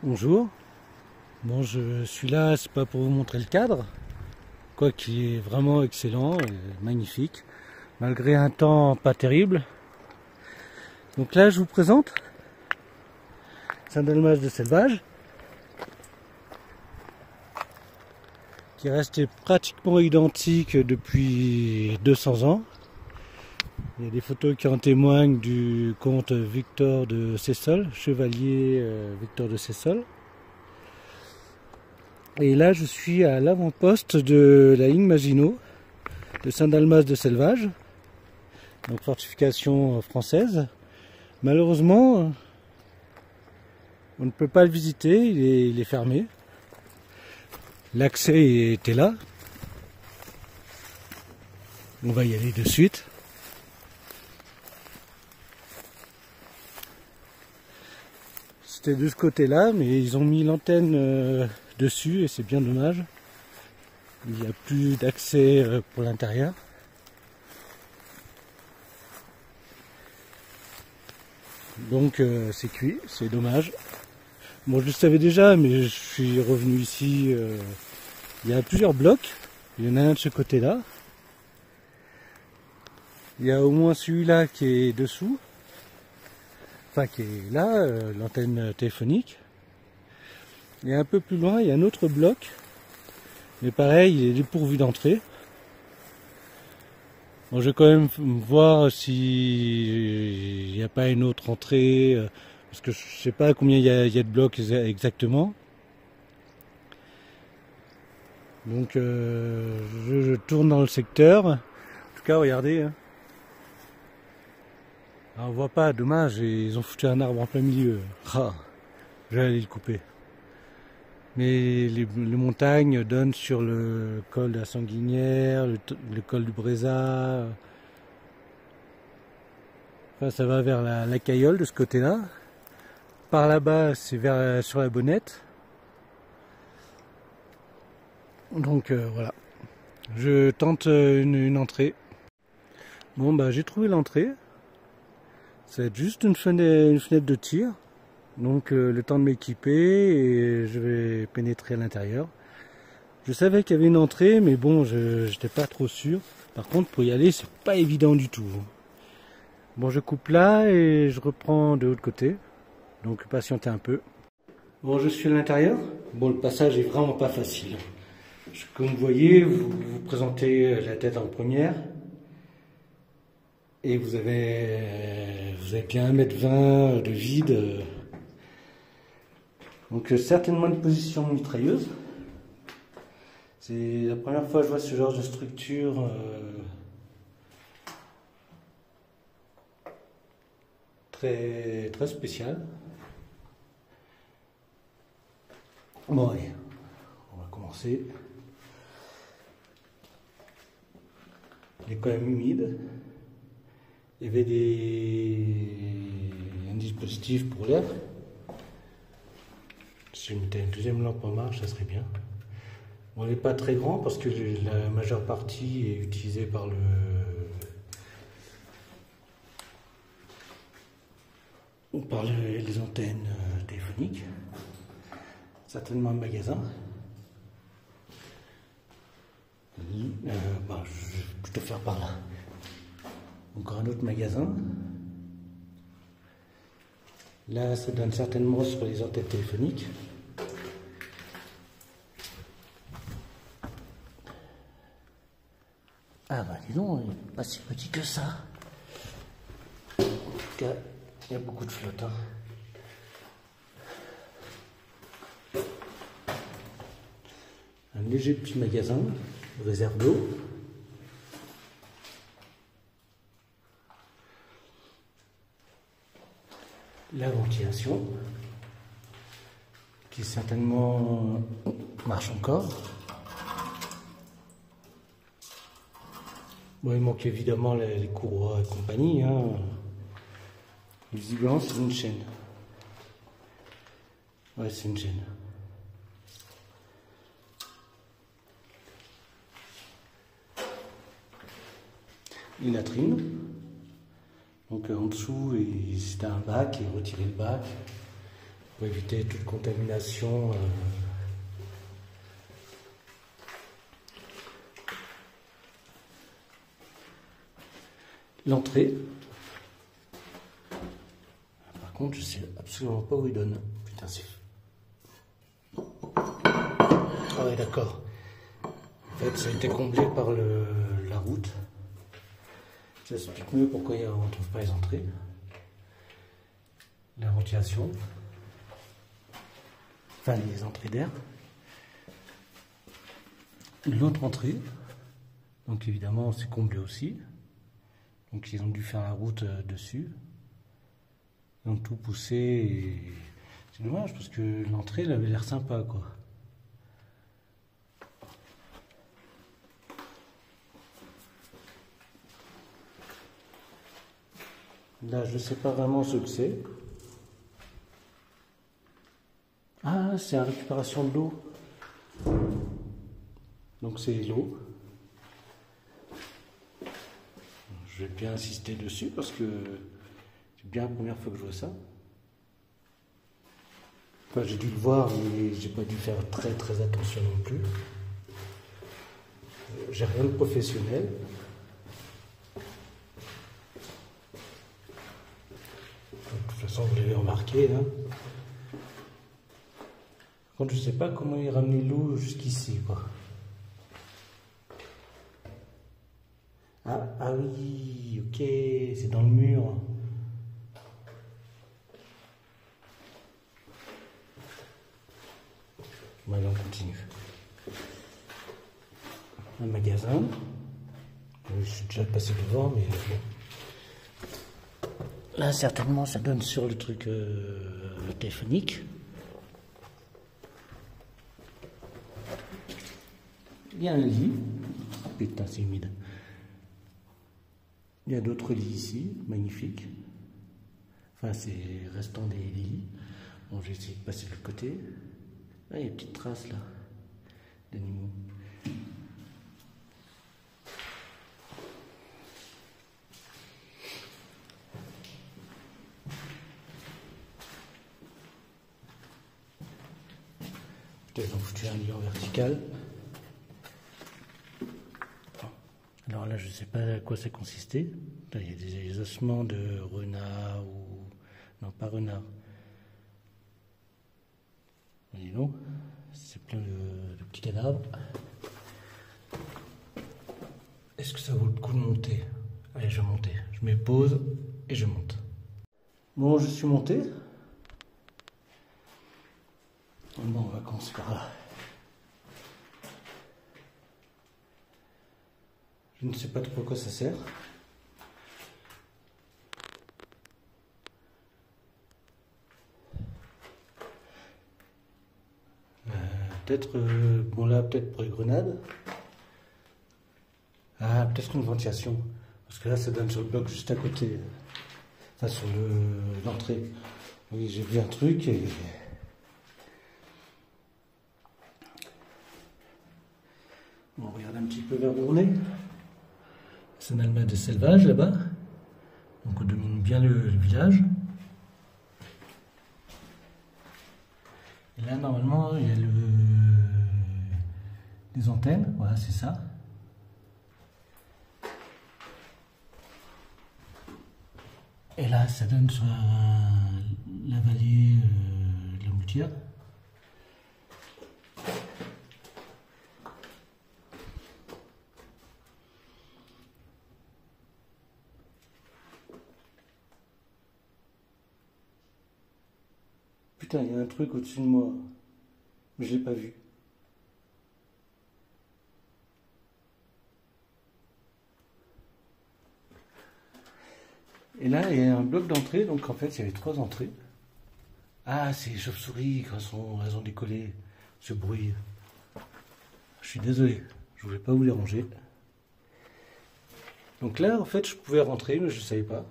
Bonjour, bon je suis là, c'est pas pour vous montrer le cadre, quoi qu'il est vraiment excellent et magnifique, malgré un temps pas terrible. Donc là je vous présente Saint-Dalmas-de-Selvage, qui est resté pratiquement identique depuis 200 ans. Il y a des photos qui en témoignent du comte Victor de Sessol, chevalier Victor de Sessol. Et là, je suis à l'avant-poste de la ligne Maginot de Saint-Dalmas-de-Selvage, donc fortification française. Malheureusement, on ne peut pas le visiter, il est fermé. L'accès était là. On va y aller de suite. C'était de ce côté-là, mais ils ont mis l'antenne dessus et c'est bien dommage. Il n'y a plus d'accès pour l'intérieur. Donc c'est cuit, c'est dommage. Bon, je le savais déjà, mais je suis revenu ici. Il y a plusieurs blocs. Il y en a un de ce côté-là. Il y a au moins celui-là qui est dessous. Enfin, qui est là, l'antenne téléphonique. Et un peu plus loin, il y a un autre bloc. Mais pareil, il est dépourvu d'entrée. Bon, je vais quand même voir s'il n'y a pas une autre entrée. Parce que je ne sais pas combien il y a de blocs exactement. Donc je tourne dans le secteur. En tout cas, regardez. Hein. Alors, on voit pas, dommage, ils ont foutu un arbre en plein milieu. Ah, je vais aller le couper. Mais les montagnes donnent sur le col de la Sanguinière, le col du Brézat. Enfin, ça va vers la Cayolle de ce côté-là. Par là-bas, c'est sur la Bonnette. Donc voilà. Je tente une entrée. Bon, bah j'ai trouvé l'entrée. Ça va être juste une fenêtre de tir. Donc le temps de m'équiper et je vais pénétrer à l'intérieur. Je savais qu'il y avait une entrée, mais bon, je n'étais pas trop sûr. Par contre, pour y aller, c'est pas évident du tout. Bon, je coupe là et je reprends de l'autre côté. Donc patientez un peu. Bon, je suis à l'intérieur. Bon, le passage est vraiment pas facile. Comme vous voyez, vous présentez la tête en première. Et vous avez bien 1,20 m de vide. Donc certainement une position mitrailleuse. C'est la première fois que je vois ce genre de structure très, très spéciale. Bon, allez, on va commencer. Il est quand même humide. Il y avait un dispositif pour l'air. Si je mettais une deuxième lampe en marche, ça serait bien. Bon, elle n'est pas très grande parce que la majeure partie est utilisée par les antennes téléphoniques. Certainement un magasin. Je vais plutôt faire par là. Encore un autre magasin. Là, ça donne certainement sur les antennes téléphoniques. Ah bah dis donc, il n'est pas si petit que ça. En tout cas, il y a beaucoup de flotte. Hein. Un léger petit magasin, réserve d'eau. La ventilation, qui certainement marche encore. Bon, il manque évidemment les courroies et compagnie. Hein. Visiblement, c'est une chaîne. Ouais, c'est une chaîne. Une latrine. Donc en dessous, c'était un bac, et retirer le bac. pour éviter toute contamination. L'entrée. Par contre, je sais absolument pas où il donne. Putain, c'est... Ah ouais, d'accord. En fait, ça a été comblé par la route. Ça explique mieux pourquoi on ne trouve pas les entrées. La ventilation. Enfin, les entrées d'air. L'autre entrée. Donc évidemment, c'est comblé aussi. Donc ils ont dû faire la route dessus. Ils ont tout poussé et... C'est dommage parce que l'entrée, elle avait l'air sympa, quoi. Là, je ne sais pas vraiment ce que c'est. Ah, c'est la récupération de l'eau. Donc c'est l'eau. Je vais bien insister dessus parce que c'est bien la première fois que je vois ça. Enfin, j'ai dû le voir, mais j'ai pas dû faire très attention non plus. J'ai rien de professionnel. De toute façon, vous l'avez remarqué. Hein. Par contre, je sais pas comment il ramenait l'eau jusqu'ici, quoi. Ah oui, ok, c'est dans le mur. Bon, allez, on continue. Un magasin. Je suis déjà passé devant, mais bon. Là, certainement, ça donne sur le truc téléphonique. Il y a un lit. Putain, c'est humide. Il y a d'autres lits ici, magnifiques. Enfin, c'est restant des lits. Bon, j'ai essayé de passer de l'autre côté. Ah, il y a une petite trace là, d'animaux. Peut-être ont foutu un lit en vertical. Alors là, je ne sais pas à quoi ça consistait. Là, il y a des ossements de renard ou... Non, pas renard. Dis donc, c'est plein de petits cadavres. Est-ce que ça vaut le coup de monter? Allez, je vais monter. Je mets pause et je monte. Bon, je suis monté. Bon, on va commencer par là. Je ne sais pas trop à quoi ça sert. Peut-être, bon là, peut-être pour les grenades. Ah, peut-être une ventilation. Parce que là, ça donne sur le bloc juste à côté. Enfin, sur l'entrée. Oui, j'ai vu un truc et... Bon, on regarde un petit peu vers où on est. C'est un alma de Selvage là-bas. Donc on domine bien le village. Et là, normalement, il y a les antennes. Voilà, c'est ça. Et là, ça donne sur la vallée de la Moutière. Putain, il y a un truc au-dessus de moi, mais je l'ai pas vu. Et là, il y a un bloc d'entrée, donc en fait, il y avait 3 entrées. Ah, c'est les chauves-souris, elles ont décollé, ce bruit. Je suis désolé, je voulais pas vous déranger. Donc là, en fait, je pouvais rentrer, mais je ne savais pas.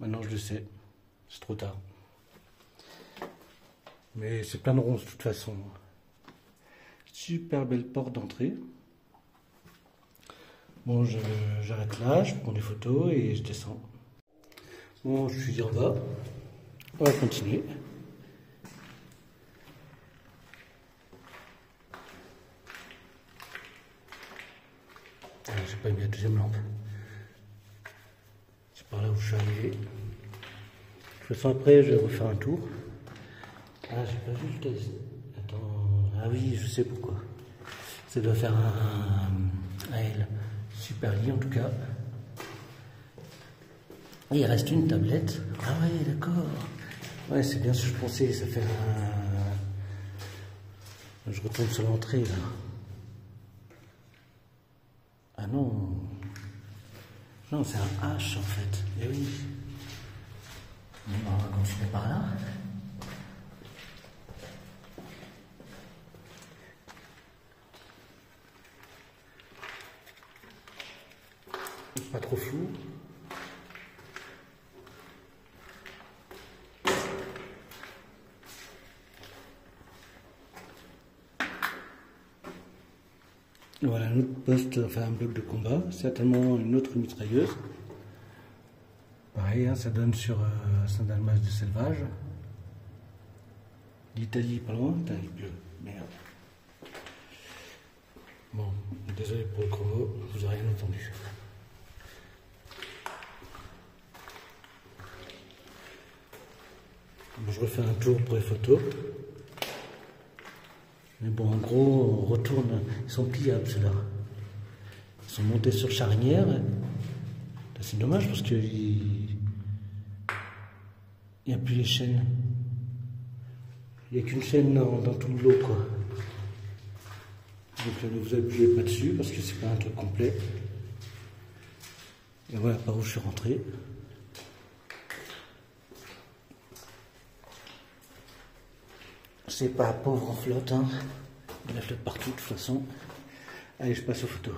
Maintenant, je le sais. C'est trop tard. Mais c'est plein de ronces, de toute façon. Super belle porte d'entrée. Bon, j'arrête là, je prends des photos et je descends. Bon, je suis en bas. On va continuer. Ah, j'ai pas mis la deuxième lampe. C'est par là où je suis arrivé. De toute façon, après, je vais refaire un tour. Ah, j'ai pas vu le test. Attends. Ah oui, je sais pourquoi. Ça doit faire un L. Super lit en tout cas. Et il reste une tablette. Ah ouais, d'accord. Ouais, c'est bien ce que je pensais. Ça fait un... Je retourne sur l'entrée là. Ah non. Non, c'est un H en fait. Eh oui. Bon, on va continuer par là. Pas trop flou. Voilà un autre poste, enfin un bloc de combat, certainement une autre mitrailleuse. Pareil, hein, ça donne sur Saint-Dalmas de Selvage. L'Italie pas loin, putain, il pleut, merde. Bon, désolé pour le chrono, vous n'avez rien entendu. Bon, je refais un tour pour les photos. Mais bon, en gros, on retourne. Ils sont pliables, ceux-là. Ils sont montés sur charnière. C'est dommage parce qu'il n'y a plus les chaînes. Il n'y a qu'une chaîne dans tout le lot, quoi. Donc ne vous appuyez pas dessus parce que c'est pas un truc complet. Et voilà par où je suis rentré. C'est pas pauvre en flotte, hein. Il y a la flotte partout de toute façon. Allez, je passe aux photos.